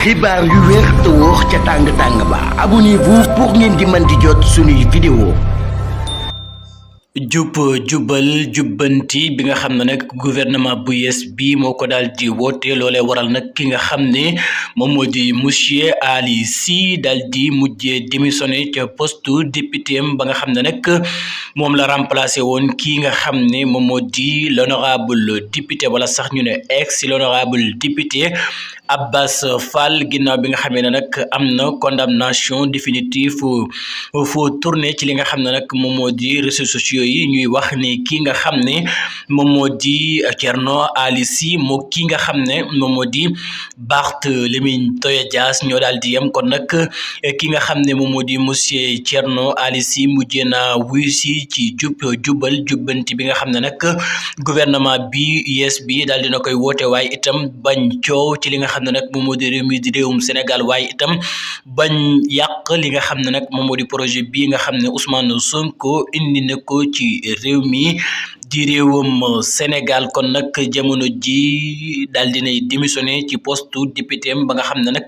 xibaar yu wér te wóor ca tàng ba abonnez-vous pour ngeen di mën di jot suñuy vidéo jub jubal jubbanti bi nga xam ne nag gouvernement bu yees bi moo ko daal di woote loolee waral nag ki nga xam ne moom moo di monsieur Ali Sy daal di mujjee démissionné ca poste député am ba nga xam ne nag moom la remplacé woon kii nga xam ne moom moo di l'honorable député wala sax ñu ne ex l'honorable député Abbas Fall ginnaaw bi nga xamee ne nag am na condamnation définitive foo tourné ci li nga xam ne nag moom moo di réseaux sociaux yi ñuy wax ni kii nga xam ne moom moo di Thierno Ali Sy moo kii nga xam ne moom moo di Barthélémy Toye Dias ñoo daal di yem kon nag ki nga xam ne moom moo di monsieur Thierno Ali Sy mujjee na wuyu si ci jubal jubbanti bi nga xam ne nag gouvernement bi yees bi daal dina koy woote waaye itam bañ coow ci li nga xam ne nag moom moo di réew mi di réewum Sénégal waaye itam bañ yàq li nga xam ne nag moom moo di projet bii nga xam ne Ousmane Sonko indi na ko ci réew mi di réewum Sénégal kon nag jamono ji daal dinay démissionné ci poste député ba nga xam ne nag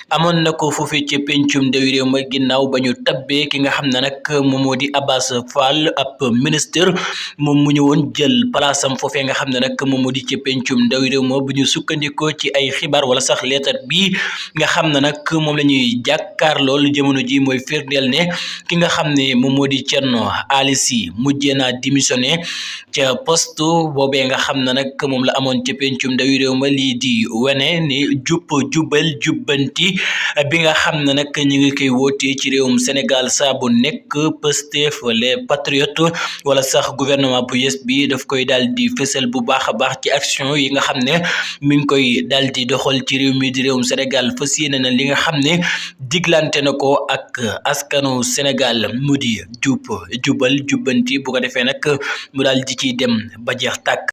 amoon na ko foofee ca pencum ndawi réew ma ginnaaw ba ñu tabbee ki nga xam ne nag moom moo di Abbas Fall ab ministre moom mu ñëwoon jël place am foofee nga xam ne nag moom moo di ca pencum ndawi réew ma bu ñu sukkandikoo ci ay xibaar wala sax leetar bi nga xam ne nag moom la ñuy jàkkaar lool jamono ji mooy firndeel ne ki nga xam ne moom moo di Thierno Ali Sy mujjee naa démissionné ca poste boobee nga xam ne nag moom la amoon ca pencum ndawi réew ma lii di wane ni jubal jubbanti bi nga xam ne nag ñu ngi koy wootee ci réewum Sénégal saa bu nekk Pastef les patriotes wala sax gouvernement bu yes bi daf koy daal di fësal bu baax a baax ci action yi nga xam ne mi ngi koy daal di doxal ci réew mi di réewum Sénégal fas yéene na li nga xam ne diglante na ko ak askanu Sénégal mu di jubal jubbanti bu ko defee nag mu daal di ciy dem ba jeex tàkk